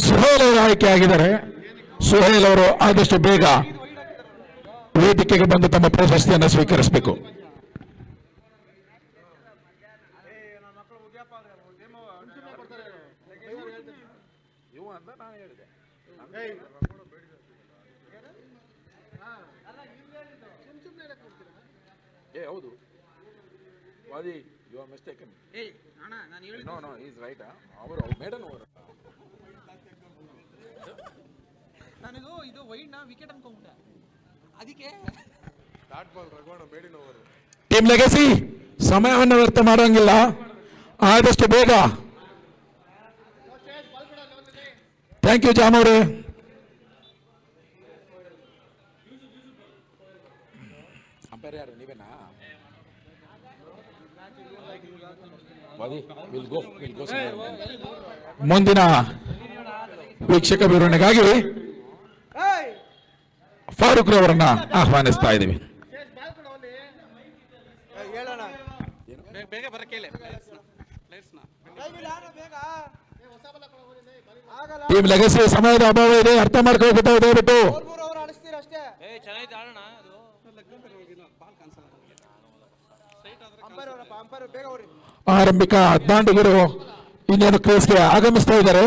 ಸುಹೇಲ್ ಅವರು ಆಯ್ಕೆ ಆಗಿದ್ದಾರೆ. ಸುಹೇಲ್ ಅವರು ಆದಷ್ಟು ಬೇಗ ವೇದಿಕೆಗೆ ಬಂದು ತಮ್ಮ ಪ್ರಶಸ್ತಿಯನ್ನು ಸ್ವೀಕರಿಸಬೇಕು. ಹೌದು ವಾದಿ you are mistaken. No no is right. ಅವರು ಮೇಡನ್ ಅವರು ನಾನಿದು ಇದು ವೈಡ್ನ ವಿಕೆಟ್ ಅನ್ಕೊಂಡ್ಬಿಟ್ಟೆ, ಅದಕ್ಕೆ ಟೀಮ್ ಲೆಗಸಿ ಸಮಯವನ್ನು ವ್ಯರ್ಥ ಮಾಡೋಂಗಿಲ್ಲ, ಆದಷ್ಟು ಬೇಗ. ಥ್ಯಾಂಕ್ ಯು ಜಾಮ್ ಅವರೇ. ಅಂಪೈರ್ ಯಾರು ನೀವೇನಾ? ವಾದಿ ವಿಲ್ ಗೋ ಮುಂದಿನ ವೀಕ್ಷಕ ವಿವರಣೆಗಾಗಿ ಫಾರೂಕ್ ರವರನ್ನ ಆಹ್ವಾನಿಸ್ತಾ ಇದ್ದೀವಿ. ಟೀಮ್ ಲೆಗಸಿ ಸಮಯದ ಅಭಾವ ಇದೆ, ಅರ್ಥ ಮಾಡ್ಕೊಳ್ಬಿಟ್ಟು ದಯವಿಟ್ಟು. ಆರಂಭಿಕ ದಾಂಡಿಗರು ಇನ್ನೇನು ಕ್ರೀಸ್ಗೆ ಆಗಮಿಸ್ತಾ ಇದ್ದಾರೆ.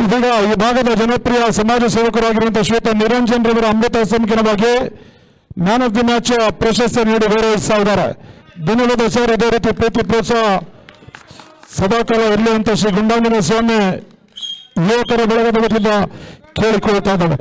ಇದೀಗ ಈ ಭಾಗದ ಜನಪ್ರಿಯ ಸಮಾಜ ಸೇವಕರಾಗಿರುವಂತಹ ಶ್ವೇತ ನಿರಂಜನ್ ರವರ ಅಮೃತ ಸಂಖ್ಯೆನ ಬಗ್ಗೆ ಮ್ಯಾನ್ ಆಫ್ ದಿ ಮ್ಯಾಚ್ ಪ್ರಶಸ್ತಿ ನೀಡಿ ಗೌರವಿಸ್ತಾ ಇದ್ದಾರೆ. ಧನ್ಯವಾದ ಸರ್. ಇದೇ ರೀತಿ ಪ್ರೀತಿ ಪ್ರೋತ್ಸಾಹ ಸದಾಕಾಲ ಇರಲಿ ಅಂತ ಶ್ರೀ ಗುಂಡಾಂಜನ ಸ್ವಾಮಿ ಯುವಕರ ಬಳಗದ ವತಿಯಿಂದ ಕೇಳಿಕೊಳ್ತಾ ಇದ್ದಾರೆ.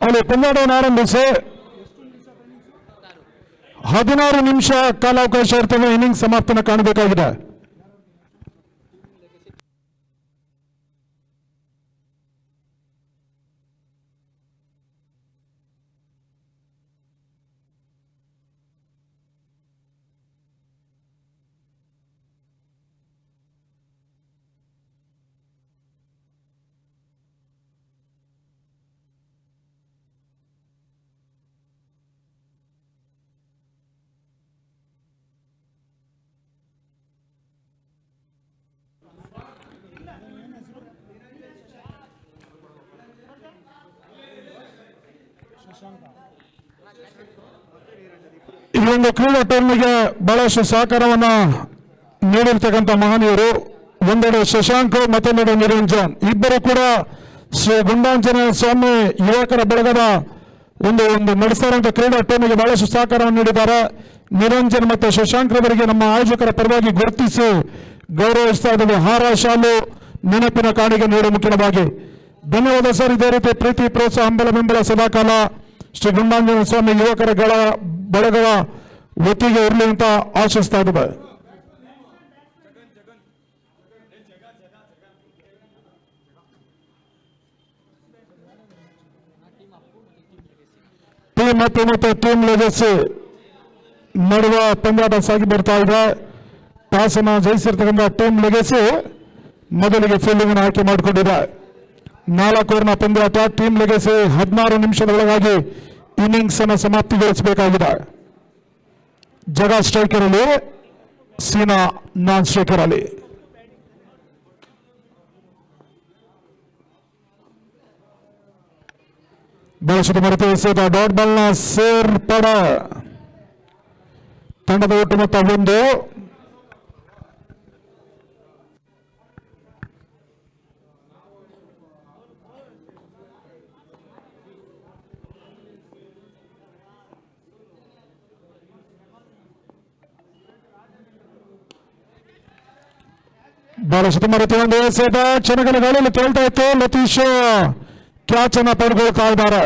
ಅಲ್ಲಿ ಪಂದ್ಯಾಟವನ್ನು ಆರಂಭಿಸಿ 16 ನಿಮಿಷ ಕಾಲಾವಕಾಶ ಇರ್ತದೆ. ಇನ್ನಿಂಗ್ಸ್ ಸಮಾಪ್ತನ ಕಾಣಬೇಕಾಗಿದೆ. ಈ ಒಂದು ಕ್ರೀಡಾ ಟೂರ್ನಿಗೆ ಬಹಳಷ್ಟು ಸಹಕಾರವನ್ನ ನೀಡಿರ್ತಕ್ಕಂಥ ಮಹನೀಯರು ಒಂದೆಡೆ ಶಶಾಂಕ್ ಮತ್ತೊಂದೆಡೆ ನಿರಂಜನ್ ಇಬ್ಬರು ಕೂಡ ಶ್ರೀ ಗುಂಡಾಂಜನೇಯ ಸ್ವಾಮಿ ಯುವಕರ ಬಳಗದ ಒಂದು ನಡೆಸ್ತಾ ಇರುವಂತಹ ಕ್ರೀಡಾ ಟೀಮಿಗೆ ಬಹಳಷ್ಟು ಸಹಕಾರವನ್ನು ನೀಡಿದ್ದಾರೆ. ನಿರಂಜನ್ ಮತ್ತು ಶಶಾಂಕ್ ರವರಿಗೆ ನಮ್ಮ ಆಯೋಜಕರ ಪರವಾಗಿ ಗುರುತಿಸಿ ಗೌರವಿಸ್ತಾ ಇದ್ದೇವೆ. ಹಾರ ಶಾಲು ನೆನಪಿನ ಕಾಣಿಕೆ ನೀಡುವ ಮುಖ್ಯವಾಗಿ ಧನ್ಯವಾದ ಸರ್. ಇದೇ ರೀತಿ ಪ್ರೀತಿ ಪ್ರೋತ್ಸಾಹ ಹಂಬಲ ಬೆಂಬಲ ಸದಾಕಾಲ ಶ್ರೀ ಗುಂಡಾಂಜನ ಸ್ವಾಮಿ ಯುವಕರ ಬಳಗದ ಒತ್ತಿಗೆ ಇರಲಿ ಅಂತ ಆಶಿಸ್ತಾ ಇದ್ದೇವೆ. ಟೀಮ್ ಮತ್ತು ಟೀಮ್ ಲೆಗಸಿ ನಡುವ ಪಂದ್ಯಾಟ ಸಾಗಿ ಬರ್ತಾ ಇದೆ. ಟಾಸ್ ಅನ್ನು ಜಯಿಸಿರ್ತಕ್ಕಂಥ ಟೀಮ್ ಲೆಗಸಿ ಮೊದಲಿಗೆ ಫೀಲ್ಡಿಂಗ್ ಅನ್ನು ಆಯ್ಕೆ ಮಾಡಿಕೊಂಡಿದೆ. 4 ಓವರ್ನ ಪಂದ್ಯಾಟ. ಟೀಮ್ ಲೆಗಸಿ 16 ನಿಮಿಷದ ಒಳಗಾಗಿ ಇನ್ನಿಂಗ್ಸ್ ಅನ್ನು ಸಮಾಪ್ತಿಗೊಳಿಸಬೇಕಾಗಿದೆ. ಜಗ ಸ್ಟ್ರೈಕರ್ ಅಲ್ಲಿ, ಸೀನಾ ನಾನ್ ಸ್ಟ್ರೈಕರ್ ಅಲ್ಲಿ. ಬಹಳಷ್ಟು ಮರೆತು ಎಸೆದ ಡಾಟ್ ಬಾಲ್ನ ಸೇರ್ಪಡ. ತಂಡದ ಒಟ್ಟು ಮೊತ್ತ 1. ಬಹಳಷ್ಟು ಮರೆತು ಒಂದು ಎಸೆದ ಕ್ಷಣಗಳ ಗಾಳಿಯಲ್ಲಿ ತೇಳ್ತಾ ಇತ್ತು. ಲತೀಶ್ ಕ್ಯಾಚ್ ಅನ್ನ ಪಡೆದುಕೊಳ್ತಾ ಇದ್ದಾರೆ.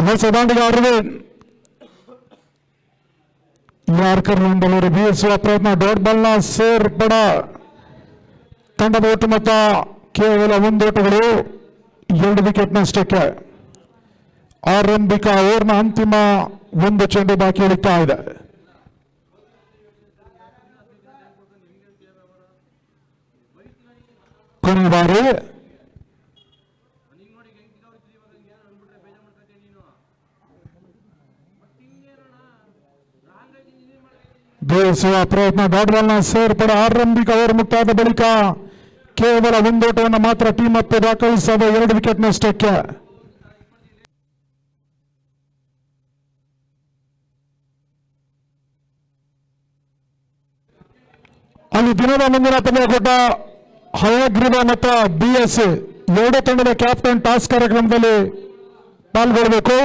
ಹೊಸದಾಂಡಿಗೆ ಅರವಿಂದ್ ಯಾರ್ಕರ್ ಬೆಂಗಳೂರು ಬೀಸುವ ಪ್ರಯತ್ನ. ಡಾಟ್ ಬಾಲ್ನ ಸೇರ್ಪಡ. ತಂಡದ ಒಟ್ಟು ಮೊತ್ತ ಕೇವಲ 1 ಓಟಗಳು, 2 ವಿಕೆಟ್ ನಷ್ಟಕ್ಕೆ. ಆರಂಭಿಕ ಓವರ್ನ ಅಂತಿಮ 1 ಚೆಂಡು ಬಾಕಿ ಉಳಿತಾ ಇದೆ. ಕೊನೆಯ ಬಾರಿ ಬೇಯಿಸುವ ಪ್ರಯತ್ನ. ಡಾಟ್ ಬಾಲ್ನ ಸೇರ್ಪಡೆ. ಆರಂಭಿಕ ಓವರ್ ಮುಕ್ತಾಯದ ಬಳಿಕ ಕೇವಲ 1 ಓಟವನ್ನು ಮಾತ್ರ ಟೀಮ್ ಮತ್ತೆ ದಾಖಲಿಸದ 2 ವಿಕೆಟ್ ನಷ್ಟಕ್ಕೆ. ಅಲ್ಲಿ ದಿನದ ಮುಂದಿನ ಪಂದ್ಯಾಟ ಹಯಗ್ರೀವ ಮತ್ತು BS 2 ತಂಡದ ಕ್ಯಾಪ್ಟನ್ ಟಾಸ್ ಕಾರ್ಯಕ್ರಮದಲ್ಲಿ ಪಾಲ್ಗೊಳ್ಳಬೇಕು.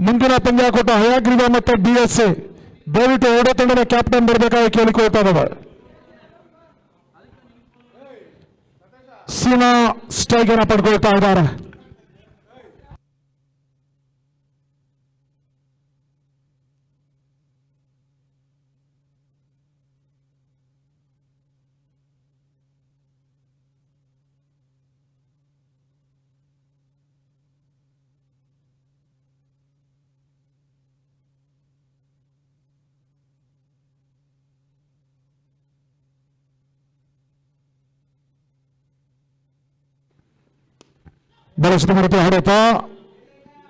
ಮುಂದಿನ ಪಂದ್ಯಾಟ ಹಯಗ್ರೀವ ಮತ್ತು BS ದಯವಿಟ್ಟು 2 ತಂಡದ ಕ್ಯಾಪ್ಟನ್ ಬರಬೇಕಾಗಿ ಕೇಳಿಕೊಳ್ತಾ ಇದ್ದಾವೆ. ಸೀನಾ ಸ್ಟ್ರೈಕ್ ಅನ್ನು ಪಡ್ಕೊಳ್ತಾ ಇದ್ದಾರೆ. ಬಹಳಷ್ಟು ಮರೆತು ಹೊಡೆತ.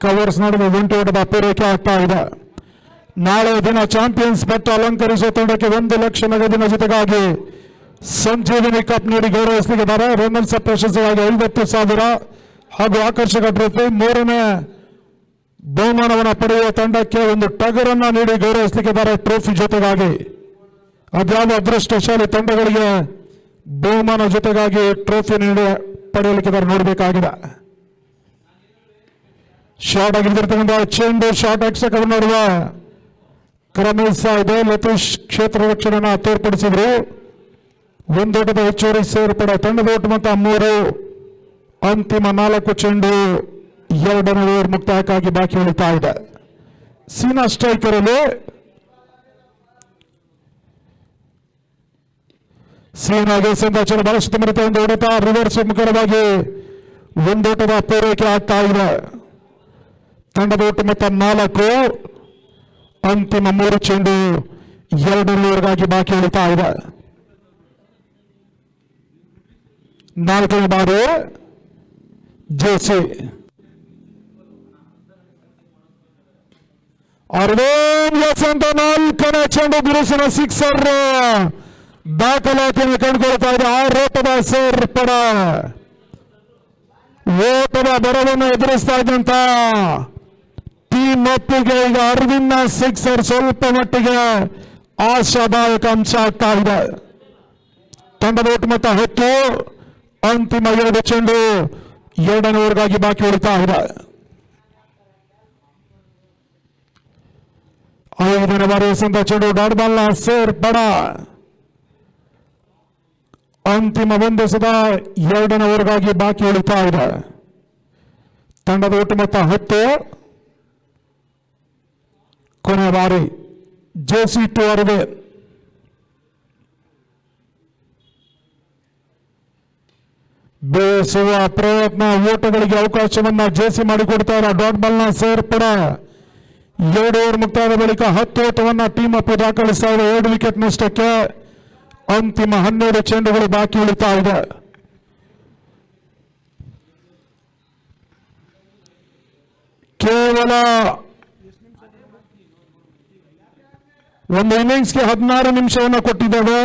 ಕವರ್ಸ್ ನಡುವೆ 1 ಓಟದ ಪೂರೈಕೆ ಆಗ್ತಾ ಇದೆ. ನಾಳೆ ದಿನ ಚಾಂಪಿಯನ್ಸ್ ಬೆಟ್ಟ ಅಲಂಕರಿಸುವ ತಂಡಕ್ಕೆ 1 ಲಕ್ಷ ನಗದಿನ ಜೊತೆಗಾಗಿ ಸಂಜೀವಿನಿ ಕಪ್ ನೀಡಿ ಗೌರವಿಸಲಿದ್ದಾರೆ. ರೆನಲ್ಸ್ ಪ್ರಶಸ್ತಿಗಾಗಿ 50,000 ಹಾಗೂ ಆಕರ್ಷಕ ಟ್ರೋಫಿ. 3ನೇ ಬಹುಮಾನವನ್ನು ಪಡೆಯುವ ತಂಡಕ್ಕೆ 1 ಟಗರನ್ನ ನೀಡಿ ಗೌರವಿಸಲಿದ್ದಾರೆ ಟ್ರೋಫಿ ಜೊತೆಗಾಗಿ. ಅದ್ಯಾವ ಅದೃಷ್ಟಶಾಲಿ ತಂಡಗಳಿಗೆ ಬಹುಮಾನ ಜೊತೆಗಾಗಿ ಟ್ರೋಫಿ ನೀಡಿ ಪಡೆಯಲಿಕ್ಕೆ ನೋಡಬೇಕಾಗಿದೆ. ಶಾರ್ಟ್ ಆಗಿರ್ತಕ್ಕಂಥ ಚೆಂಡು ಶಾರ್ಟ್ ಎಕ್ಸಕವನ್ನು ನೋಡುವ ಕ್ರಮಿಸ್ತಾ ಇದೆ. ಲತೀಶ್ ಕ್ಷೇತ್ರ ರಕ್ಷಣೆಯನ್ನು ತೋರ್ಪಡಿಸಿದ್ರು. 1 ಓಟದ ಹೆಚ್ಚುವರಿ ಸೇರ್ಪಡೆ. ತಂಡದ ಒಟ್ಟು ಮೊತ್ತ 3. ಅಂತಿಮ 4 ಚೆಂಡು 2ನೇ ಓವರ್ ಮುಕ್ತಾಯಕ್ಕಾಗಿ ಬಾಕಿ ಉಳಿತಾ ಇದೆ. ಸೀನಾ ಸ್ಟ್ರೈಕರ್ ಅಲ್ಲಿ ಸೀನಾಗೆ ಸಂದಾಚನ ಬಹಳಷ್ಟು ಮರೆತ ಒಂದು ಹೊಡೆತ. ರಿವರ್ಸ್ ಮುಖರವಾಗಿ 1 ಓಟದ ಪೂರೈಕೆ ಆಗ್ತಾ ಇದೆ. ತಂಡದ ಒಟ್ಟು ಮೊತ್ತ 4. ಅಂತಿಮ 3 ಚೆಂಡು 2 ಬಾಕಿ ಉಳಿತಾ ಇದೆ. 4ನೇ ಬಾರಿ ಜೆಸಿ ಅಂತ 4ನೇ ಚೆಂಡು ಬಿರುಸಿನ ಸಿಕ್ಸರ್ ದಾಖಲಾತಿಯನ್ನು ಕಂಡುಕೊಳ್ತಾ ಇದೆ. 6 ಓಟದ ಸೇರ್ಪಡ. ಓಟದ ಬರವನ್ನು ಎದುರಿಸ್ತಾ ಇದ್ದಂತ ಟೀಮ್ ಒಪ್ಪಿಗೆ ಈಗ ಅರವಿಂದ ಸಿಕ್ಸರ್ ಸ್ವಲ್ಪ ಮಟ್ಟಿಗೆ ಆಶಾದಾಯಕ ಅಂಶ ಆಗ್ತಾ ಇದೆ. ತಂಡದ ಒಟ್ಟು ಮೊತ್ತ 10. ಅಂತಿಮ 2 ಚೆಂಡು 2 ಬಾಕಿ ಉಳಿತಾ ಇದೆ. 5ನೇ ಬಾರಿ ಎಸೆದ ಚೆಂಡು ಡಾಟ್ ಬಾಲ್ನ ಸೇರ್ಪಡ. ಅಂತಿಮ 1 ಎಸೆದ 2 ಬಾಕಿ ಉಳಿತಾ ಇದೆ. ತಂಡದ ಒಟ್ಟು ಮೊತ್ತ 10. ಕೊನೆ ಬಾರಿ ಜೆಸಿ ಟು ಅರವಿಂದ್. ಬೇಯಿಸುವ ಪ್ರಯತ್ನ, ಓಟಗಳಿಗೆ ಅವಕಾಶವನ್ನ ಜೆಸಿ ಮಾಡಿಕೊಡ್ತಾ ಇರೋ ಡಾಟ್ ಬಾಲ್ನ ಸೇರ್ಪಡ. 2 ಓವರ್ ಮುಕ್ತಾಯದ ಬಳಿಕ 10 ಓಟವನ್ನ ಟೀಮ್ ಅಪ್ ದಾಖಲಿಸ್ತಾ ಇದೆ. 2 ವಿಕೆಟ್ ನಷ್ಟಕ್ಕೆ ಅಂತಿಮ 12 ಚೆಂಡುಗಳು ಬಾಕಿ ಉಳಿತಾ ಇದೆ. ಕೇವಲ ಒಂದು ಇನ್ನಿಂಗ್ಸ್ಗೆ 16 ನಿಮಿಷವನ್ನು ಕೊಟ್ಟಿದ್ದೇವೆ.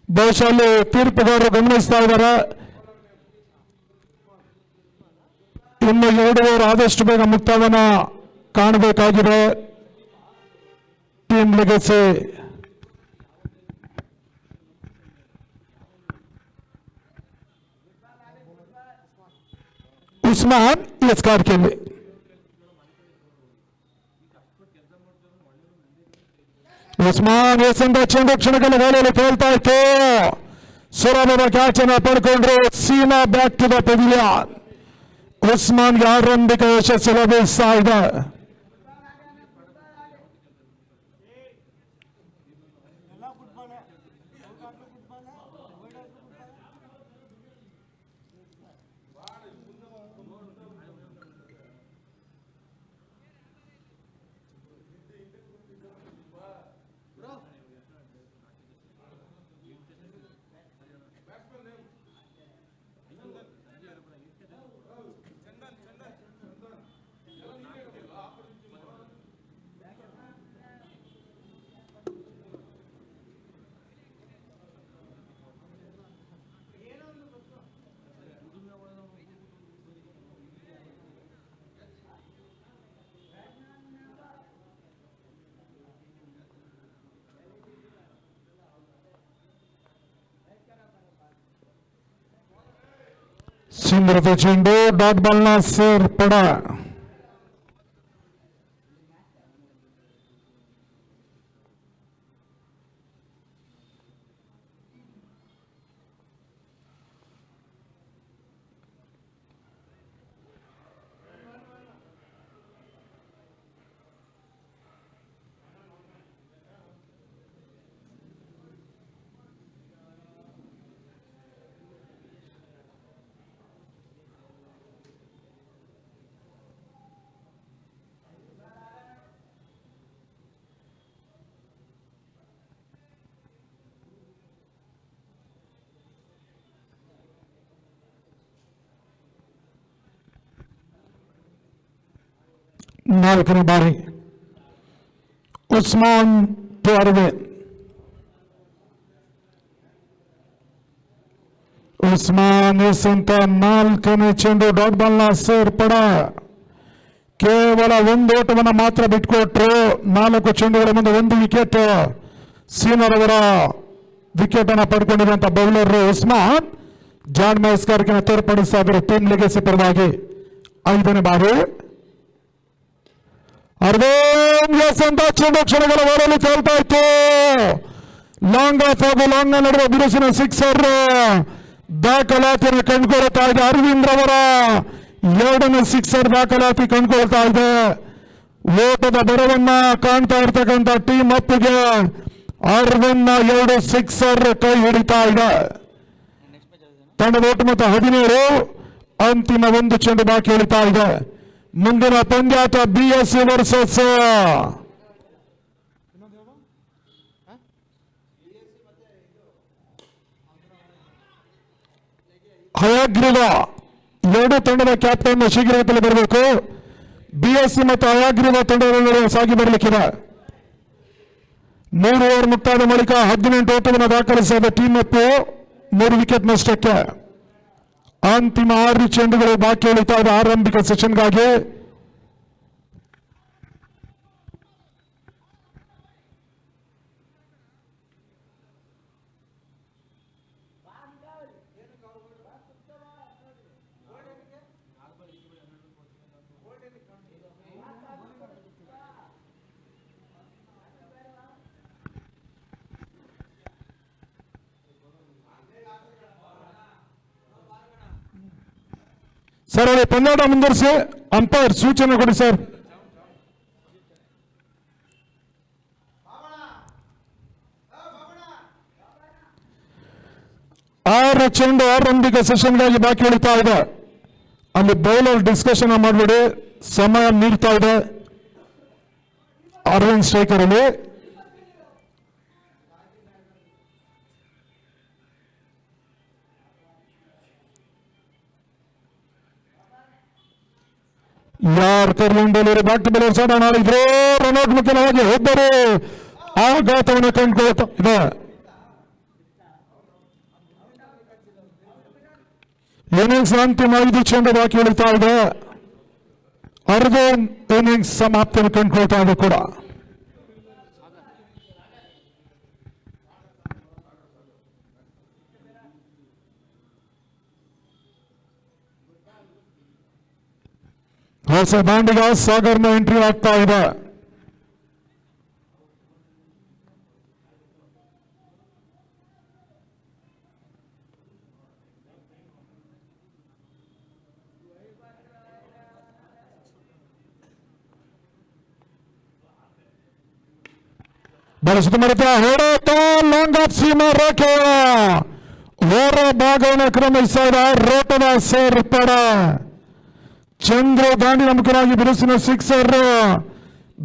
ಬಹುಶಃ ಅಲ್ಲಿ ತೀರ್ಪುಗಾರರು ಗಮನಿಸ್ತಾ ಇದ್ದಾರೆ. ಇನ್ನು 2 ಓವರ್ ಆದಷ್ಟು ಬೇಗ ಮುಕ್ತಾಯನ ಕಾಣಬೇಕಾಗಿದೆ ಟೀಮ್ ಲೆಗಸಿ. ಉಸ್ಮಾನ್ ಎಸ್ ಕಾರ್ಕೆಲ್ಲಿ. ಉಸ್ಮಾನ್ ಎಸೆದ ಚೆಂಡು ಕ್ಷಣಗಳ ವೇಳೆಯಲ್ಲಿ ತೇಲ್ತಾ ಇತ್ತು. ಸುಲಭದ ಕ್ಯಾಚ್ ಅನ್ನು ಪಡ್ಕೊಂಡ್ರು. Seena back to the pavilion. ಉಸ್ಮಾನ್ಗೆ ಆರಂಭಿಕ ಯಶಸ್ಸು ಲಭಿಸ್ತಾ ಇದೆ. ಸುಂದರದ ಚೆಂಡು ಡಾಟ್ ಬಾಲ್ನ ಸೇರ್ಪಡ. ನಾಲ್ಕನೇ ಬಾರಿ ಉಸ್ಮಾನ್ ಟು ಅರವಿಂದ್. ಉಸ್ಮಾನ್ ಎಸೆದ 4ನೇ ಚೆಂಡು ಡಾಟ್ ಬಾಲ್ನ ಸೇರ್ಪಡ. ಕೇವಲ 1 ಓಟವನ್ನು ಮಾತ್ರ ಬಿಟ್ಕೊಟ್ರು. 4 ಚೆಂಡುಗಳ ಮುಂದೆ 1 ವಿಕೆಟ್. ಸೀನರ್ ಅವರ ವಿಕೆಟ್ ಅನ್ನು ಪಡ್ಕೊಂಡಿರುವಂತಹ ಬೌಲರ್ ಉಸ್ಮಾನ್ ಜಾನ್ ಮಸ್ಕರ್ಗೆ ತೋರ್ಪಡಿಸ್ತಾ ಇದ್ದಾರೆ ಟೀಮ್ ಲೆಗಸಿ ಪರವಾಗಿ. 5ನೇ ಬಾರಿ ಅರವಿಂದ್ ಎಸೆದ ಚೆಂಡು ಕ್ಷಣಗಳ ಓಡಲು ತೇಲ್ತಾ ಇತ್ತು. ಲಾಂಗ್ ಆಫ್ ಹಾಗೂ ಲಾಂಗ್ ನಡೆದ ಬಿರುಸಿನ ಸಿಕ್ಸರ್ ದಾಖಲಾತಿಯನ್ನು ಕಂಡುಕೊಳ್ತಾ ಇದೆ. ಅರವಿಂದ್ ರವರ 2ನೇ ಸಿಕ್ಸರ್ ದಾಖಲಾತಿ ಕಂಡುಕೊಳ್ತಾ ಇದೆ. ಓಟದ ಬರವನ್ನ ಕಾಣ್ತಾ ಇರ್ತಕ್ಕಂಥ ಟೀಮ್ ಅಪ್ಪಿಗೆ ಅರವಿಂದ್ 2 ಸಿಕ್ಸರ್ ಕೈ ಹಿಡಿತಾ ಇದೆ. ತಂಡದ ಒಟ್ಟು ಮೊತ್ತ 17. ಅಂತಿಮ 1 ಚೆಂಡು ಬಾಕಿ ಉಳಿತಾ ಇದೆ. ಮುಂದಿನ ಪಂದ್ಯಾಟ BSC ವರ್ಸಸ್ ಹಯಗ್ರೀವ. ಎರಡು ತಂಡದ ಕ್ಯಾಪ್ಟನ್ ಶೀಘ್ರದಲ್ಲೇ ಬರಬೇಕು. BSC ಮತ್ತು ಹಯಗ್ರೀವ ತಂಡಗಳ ನಡುವೆ ಸಾಗಿ ಬರಲಿಕ್ಕಿದೆ. 3 ಓವರ್ ಮುಕ್ತಾಯದ ಬಳಿಕ 18 ಓಟವನ್ನು ದಾಖಲಿಸಿದ ಟೀಮ್ ಅಪ್ 3 ವಿಕೆಟ್ ನಷ್ಟಕ್ಕೆ. ಅಂತಿಮ 6 ಚೆಂಡುಗಳು ಬಾಕಿ ಉಳಿತಾ ಇದೆ ಆರಂಭಿಕ ಸೆಷನ್ಗಾಗಿ. ಸರ್ ಅವರೇ ಪಂದ್ಯಾಟ ಮುಂದುವರಿಸಿ, ಅಂಪೈರ್ ಸೂಚನೆ ಕೊಡಿ ಸರ್. ಆರು ಚೆಂಡು ಆರಂಭಿಕ ಸೆಷನ್ಗಾಗಿ ಬಾಕಿ ಉಳಿತಾ ಇದೆ. ಅಲ್ಲಿ ಬೌಲರ್ ಡಿಸ್ಕಷನ್ ಮಾಡಬೇಡಿ, ಸಮಯ ಮೀರ್ತಾ ಇದೆ. ಅರವಿಂದ್ ಸ್ಟ್ರೈಕರ್ ಅಲ್ಲಿ ಯಾರ್ ಕರ್ಲಂಡಲ್ಲಿ ಬ್ಯಾಕ್ ಟು ಬೌಲರ್ ಸೈಡ್ ಆಡಿದ್ರು. ರನ್ಔಟ್ ಮುಖ್ಯವಾಗಿ ಒಬ್ಬರು ಆಘಾತವನ್ನು ಕಂಡುಕೊಳ್ತಾ ಇದೆ. ಇನ್ನಿಂಗ್ಸ್ ಅಂತಿಮ 5 ಚೆಂಡು ಬಾಕಿ ಉಳಿತಾ ಇದೆ. ಅರ್ಧ ಇನ್ನಿಂಗ್ಸ್ ಸಮಾಪ್ತಿಯನ್ನು ಕಂಡುಕೊಳ್ತಾ ಇದೆ ಕೂಡ. ಹೊಸ ದಾಂಡಿಗ ಸಾಗರ್ನ ಎಂಟ್ರಿ ಆಗ್ತಾ ಇದೆ. ಬಲ ಸುತ್ತಮುತ್ತ ಹೊಡೆತ ಲಾಂಗ್ ಆಫ್ ಸೀಮಾ ರೇಖೆ ಹೊರ ಭಾಗವನ್ನು ಕ್ರಮಿಸ್ತಾ ಇದೆ. ರೋಟದ ಸೇರ್ಪಡ ಚಂದ್ರ ದಾಂಡಿನ ಮುಖರಾಗಿ ಬಿರುಸಿನ ಸಿಕ್ಸರ್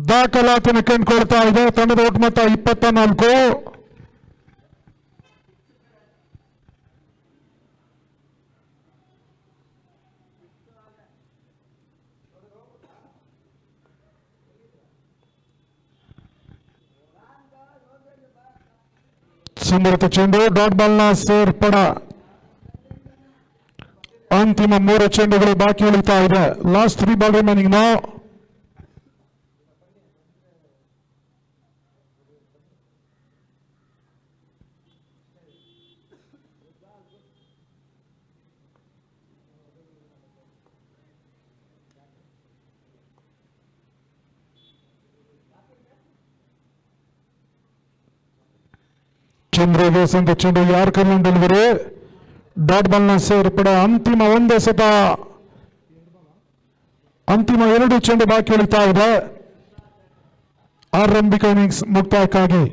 ದಾಖಲಾತಿಯನ್ನು ಕಂಡುಕೊಳ್ತಾ ಇದೆ. ತಂಡದ ಒಟ್ಟು ಮೊತ್ತ 24. ಸುಂದರತೆ ಚೆಂಡು ಡಾಟ್ ಬಾಲ್ನ ಸೇರ್ಪಡ. ಅಂತಿಮ 3 ಚೆಂಡುಗಳು ಬಾಕಿ ಉಳಿತಾ ಇದೆ. Last 3 ball remaining now. ಚಂದ್ರಗೆ ಸಂತ ಚೆಂಡು ಯಾರ್ ಕರ್ಲನ್ ಡೆಲಿವರಿ ಡಾಟ್ ಬಾಲ್ನ ಸೇರ್ಪಡ. ಅಂತಿಮ 1 ಎಸೆತ, ಅಂತಿಮ 2 ಚೆಂಡು ಬಾಕಿ ಉಳಿತಾ ಇದೆ ಆರಂಭಿಕ ಇನ್ನಿಂಗ್ಸ್ ಮುಕ್ತಾಯಕ್ಕಾಗಿ.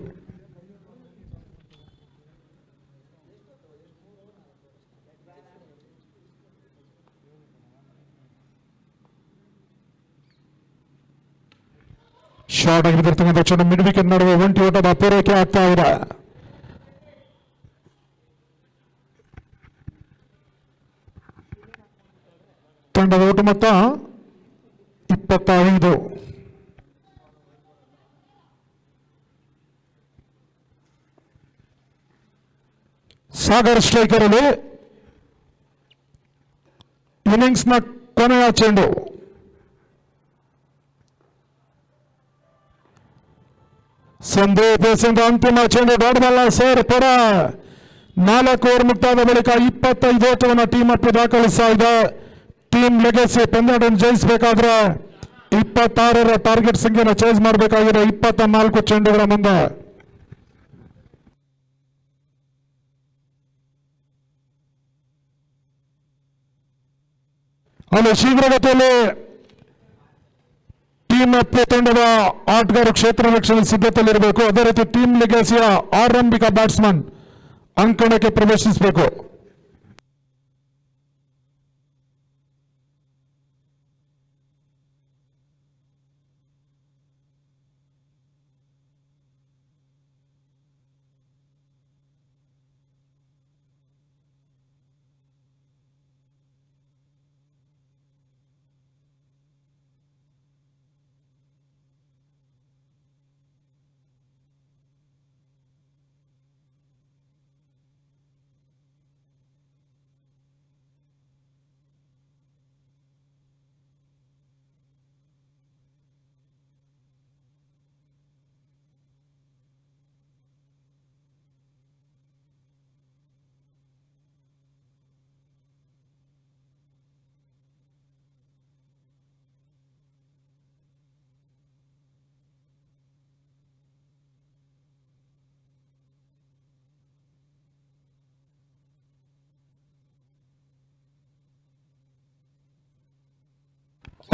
ಶಾರ್ಟ್ ಆಗಿರ್ತಕ್ಕಂಥ ಚೆಂಡು ಮಿಡ್ ವಿಕೆಟ್ ನಡುವೆ ಒಂಟಿ ಓಟದ ಪೂರೈಕೆ ಆಗ್ತಾ ಇದೆ. ತಂಡದ ಒಟ್ಟು ಮೊತ್ತ 25. ಸಾಗರ್ ಸ್ಟ್ರೈಕರ್ ಅಲ್ಲಿ ಇನ್ನಿಂಗ್ಸ್ ನ ಕೊನೆಯ ಚೆಂಡು. ಸಂದೀಪ್ ಅಂತಿಮ ಚೆಂಡು ಡಾಟ್ ಬಾಲ್ ಸೇರ್ಪಡ. 4 ಓವರ್ ಮುಕ್ತಾದ ಬಳಿಕ 25 ಓಟವನ್ನು ಟೀಮ್ ಅಪ್ ದಾಖಲಿಸ್ತಾ ಇದೆ. ಟೀಮ್ ಲೆಗಸಿ ಪಂದ್ಯವನ್ನು ಜಯಿಸಬೇಕಾದ್ರೆ 26ರ ಟಾರ್ಗೆಟ್ ಸಂಖ್ಯೆಯನ್ನು ಚೇಸ್ ಮಾಡಬೇಕಾಗಿದೆ 24 ಚೆಂಡುಗಳ ಮುಂದೆ. ಅಲ್ಲಿ ಶೀಘ್ರಗತಿಯಲ್ಲಿ ಟೀಮ್ ಅಪ್ ತಂಡದ ಆಟಗಾರರು ಕ್ಷೇತ್ರ ರಕ್ಷಣೆ ಸಿದ್ಧತೆಯಲ್ಲಿರಬೇಕು. ಅದೇ ರೀತಿ ಟೀಮ್ ಲೆಗಸಿಯ ಆರಂಭಿಕ ಬ್ಯಾಟ್ಸ್ಮನ್ ಅಂಕಣಕ್ಕೆ ಪ್ರವೇಶಿಸಬೇಕು.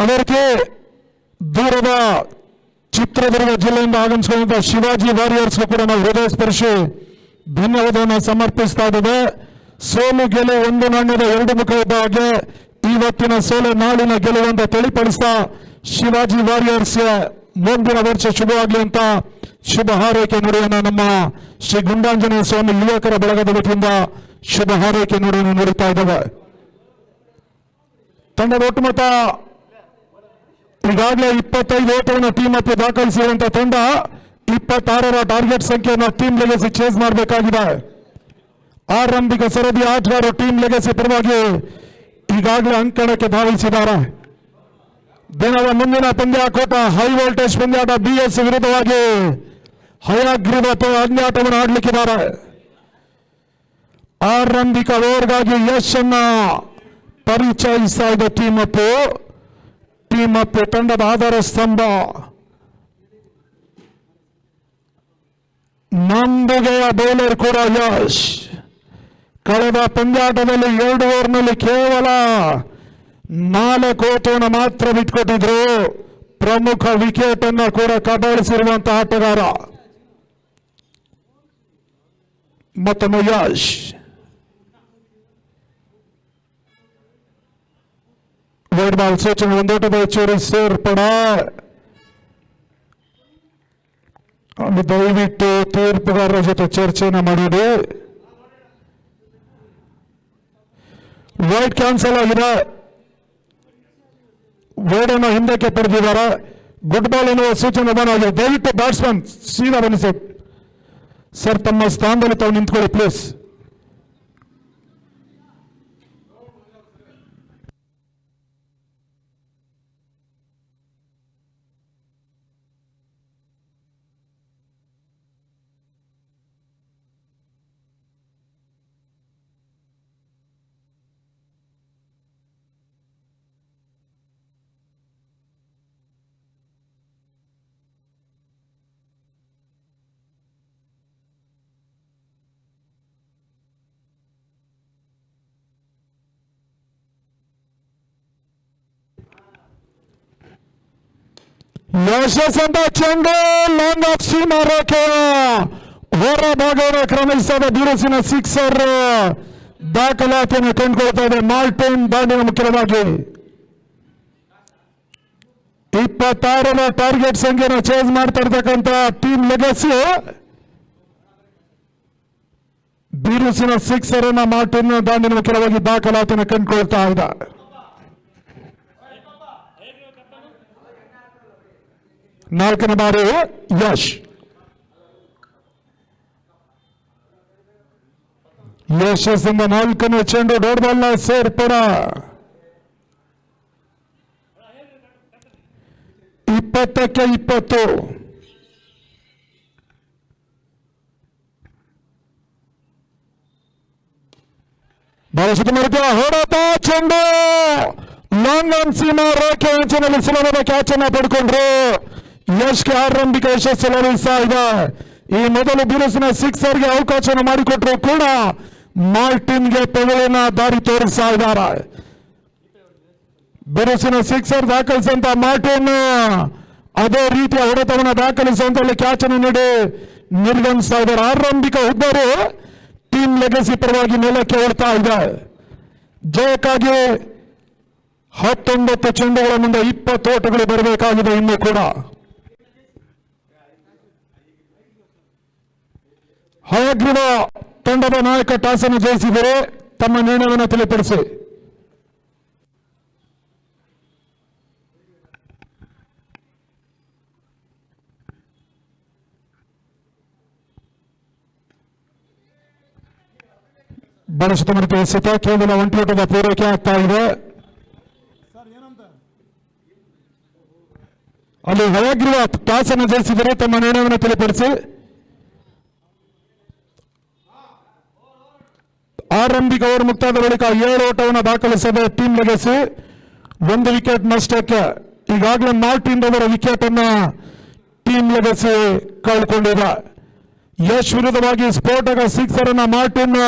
ಅದಕ್ಕೆ ದೂರದ ಚಿತ್ರದುರ್ಗ ಜಿಲ್ಲೆಯಿಂದ ಆಗಮಿಸಿಕೊಂಡ ಶಿವಾಜಿ ವಾರಿಯರ್ಸ್ ಕೂಡ ನಾವು ಹೃದಯ ಸ್ಪರ್ಶಿ ಧನ್ಯವಾದವನ್ನು ಸಮರ್ಪಿಸ್ತಾ ಇದ್ದೇವೆ. ಸೋಲು ಗೆಲುವು ಒಂದು ನಾಣ್ಯದ ಎರಡು ಮುಖ ಇದ್ದ ಹಾಗೆ ಇವತ್ತಿನ ಸೋಲು ನಾಳಿನ ಗೆಲುವು ಅಂತ ತಿಳಿಪಡಿಸ್ತಾ ಶಿವಾಜಿ ವಾರಿಯರ್ಸ್ ಮುಂದಿನ ವರ್ಷ ಶುಭವಾಗಲಿ ಅಂತ ಶುಭ ಹಾರೈಕೆ ನುಡಿಯನ್ನು ನಮ್ಮ ಶ್ರೀ ಗುಂಡಾಂಜನೇಯ ಸ್ವಾಮಿ ಯುವಕರ ಬಳಗದ ವತಿಯಿಂದ ಶುಭ ಹಾರೈಕೆ ನುಡಿಯನ್ನು ನುಡಿತಾ ಇದ್ದೇವೆ. ತಂಡದ ಒಟ್ಟುಮೊತ್ತ ಈಗಾಗಲೇ 25 ಓಟವನ್ನು ಟೀಮ್ ಅಪ್ ದಾಖಲಿಸಿರುವಂತಹ ತಂಡ 26ರ ಟಾರ್ಗೆಟ್ ಸಂಖ್ಯೆಯನ್ನು ಟೀಮ್ ಲೆಗಸಿ ಚೇಸ್ ಮಾಡಬೇಕಾಗಿದೆ. ಆರಂಭಿಕ ಸರದಿ ಆಟಗಾರರು ಟೀಮ್ ಲೆಗಸಿ ಪರವಾಗಿ ಈಗಾಗಲೇ ಅಂಕಣಕ್ಕೆ ಧಾವಿಸಿದ್ದಾರೆ. ದಿನದ ಮುಂದಿನ ಪಂದ್ಯಾಟ ಹೈ ವೋಲ್ಟೇಜ್ ಪಂದ್ಯಾಟ BS ವಿರುದ್ಧವಾಗಿ ಹಯಾಗ್ರೀವ ಅನ್ಯಾಟವನ್ನು ಆಡಲಿಕ್ಕಿದ್ದಾರೆ. ಆರಂಭಿಕ ಓವರ್ಗಾಗಿ ಯಶ್ ಅನ್ನ ಪರಿಚಯಿಸ್ತಾ ಇದೆ ಟೀಮ್ ಅಪ್ ತಂಡದ ಆಧಾರ ಸ್ತಂಭ. ನಂದುಗೆಯ ಬೌಲರ್ ಕೂಡ ಯಶ್. ಕಳೆದ ಪಂದ್ಯಾಟದಲ್ಲಿ 2 ಓವರ್ನಲ್ಲಿ ಕೇವಲ 4 ಓಟವನ್ನು ಮಾತ್ರ ಬಿಟ್ಕೊಟ್ಟಿದ್ರು. ಪ್ರಮುಖ ವಿಕೆಟ್ ಅನ್ನು ಕೂಡ ಕಬಳಿಸಿರುವಂತಹ ಆಟಗಾರ ಮತ್ತೊಮ್ಮೆ ಯಶ್. ವೈಡ್ ಬಾಲ್ ಸೂಚನೆ, ಒಂದೋಟದ ಹೆಚ್ಚುವರಿ ಸೇರ್ಪಡ. ಅಲ್ಲಿ ದಯವಿಟ್ಟು ತೀರ್ಪುಗಾರರ ಜೊತೆ ಚರ್ಚೆಯನ್ನು ಮಾಡಿಡಿ. ವೈಡ್ ಕ್ಯಾನ್ಸಲ್ ಆಗಿದೆ. ವೈಡ್ ಅನ್ನು ಹಿಂದಕ್ಕೆ ಪಡೆದಿದ್ದಾರೆ. ಗುಡ್ ಬಾಲ್ ಎನ್ನುವ ಸೂಚನೆ ಬಂದಾಗಿದೆ. ದಯವಿಟ್ಟು ಬ್ಯಾಟ್ಸ್ಮನ್ ಸೀದಾ ಬನ್ನಿ ಸರ್, ತಮ್ಮ ಸ್ಥಾನದಲ್ಲಿ ತಾವು ನಿಂತ್ಕೊಳ್ಳಿ ಪ್ಲೀಸ್. ಯಶಸ್ಸಂತ ಚೆಂಡು ಲಾಂಗ್ ಆಫ್ ಸೀಮಾ ರೇಖೆಯ ಹೊರ ಭಾಗವನ್ನು ಕ್ರಮಿಸಿದ ಬಿರುಸಿನ ಸಿಕ್ಸರ್ ದಾಖಲಾತಿಯನ್ನು ಕಂಡುಕೊಳ್ತಾ ಇದೆ. ಮಾರ್ಟಿನ್ ದಾಂಡಿನ ಮುಖ್ಯವಾಗಿ 26ರ ಟಾರ್ಗೆಟ್ ಸಂಖ್ಯೆಯನ್ನು ಚೇಂಜ್ ಮಾಡ್ತಾ ಇರ್ತಕ್ಕಂಥ ಟೀಮ್ ಲೆಗಸಿ ಬಿರುಸಿನ ಸಿಕ್ಸರ್ ಅನ್ನ ಮಾರ್ಟಿನ್ ದಾಂಡಿನ ಮುಖ್ಯವಾಗಿ ದಾಖಲಾತಿಯನ್ನು ಕಂಡುಕೊಳ್ತಾ ಇದೆ. ನಾಲ್ಕನೇ ಬಾರಿ ಯಶ್. ಯಶಸ್ಸಿಂದ 4ನೇ ಚೆಂಡು ಡಾಟ್ ಬಾಲ್ನ ಸೇರ್ಪಡ. 20ಕ್ಕೆ 20. ಬಹಳ ಸುತ್ತಮುತ್ತ ಹೊಡೆತ ಚೆಂಡು ಲಾಂಗ್ ಆನ್ ಸೀಮಾ ರೇಖೆ ಅಂಚಿನಲ್ಲಿ ಸುಲಭದ ಕ್ಯಾಚ್ ಅನ್ನ ಪಡ್ಕೊಂಡ್ರು. ಯಶ್ಗೆ ಆರಂಭಿಕ ಯಶಸ್ಸು ಲಭಿಸ್ತಾ ಇದೆ. ಈ ಮೊದಲು ಬಿರುಸಿನ ಸಿಕ್ಸರ್ಗೆ ಅವಕಾಶವನ್ನು ಮಾಡಿಕೊಟ್ರು ಕೂಡ ಮಾರ್ಟಿನ್ಗೆ ಪೆವಲಿನ ದಾರಿ ತೋರಿಸ್ತಾ ಇದ್ದಾರೆ. ಬಿರುಸಿನ ಸಿಕ್ಸರ್ ದಾಖಲಿಸಿದಂತ ಮಾರ್ಟಿನ್ ಅದೇ ರೀತಿಯ ಹೊಡೆತವನ್ನು ದಾಖಲಿಸುವಂತಲ್ಲಿ ಕ್ಯಾಚ್ ಅನ್ನು ನೀಡಿ ನಿರ್ಗಮಿಸ್ತಾ ಇದ್ದಾರೆ. ಆರಂಭಿಕ ಹುದ್ದರು ಟೀಮ್ ಲೆಗಸಿ ಪರವಾಗಿ ನೆಲಕ್ಕೆ ಓಡ್ತಾ ಇದೆ. ಜಯಕ್ಕಾಗಿ 19 ಚೆಂಡುಗಳ ಮುಂದೆ 20 ಓಟಗಳು ಬರಬೇಕಾಗಿದೆ. ಇನ್ನೂ ಕೂಡ ಹಯಗ್ರೀವ ತಂಡದ ನಾಯಕ ಟಾಸ್ ಅನ್ನು ಜಯಿಸಿದರೆ ತಮ್ಮ ನಿರ್ಣಯವನ್ನು ತಿಳಿಪಡಿಸಿ. ಬಹಳ ಸುತ್ತಮುತ್ತ ಎಸೆತ ಕೇವಲ 1 ಓಟದ ಪೂರೈಕೆ ಆಗ್ತಾ ಇದೆ. ಅಲ್ಲಿ ಹಯಗ್ರೀವ ಟಾಸ್ ಅನ್ನು ಜಯಿಸಿದರೆ ತಮ್ಮ ನಿರ್ಣಯವನ್ನು ತಿಳಿಪಡಿಸಿ. ಆರಂಭಿಕ ಓವರ್ ಮುಕ್ತಾದ ಬಳಿಕ 7 ಓಟವನ್ನು ದಾಖಲಿಸಿದ ಟೀಮ್ ಲೆಗಸಿ 1 ವಿಕೆಟ್ ನಷ್ಟಕ್ಕೆ. ಈಗಾಗಲೇ ಮಾರ್ಟಿನ್ ಅವರ ವಿಕೆಟ್ ಅನ್ನ ಟೀಮ್ ಲೆಗಸಿ ಕಳ್ಕೊಂಡಿದೆ. ಯಶ್ ವಿರುದ್ಧವಾಗಿ ಸ್ಫೋಟಕ ಸಿಕ್ಸರ್ ಅನ್ನ ಮಾರ್ಟಿನ್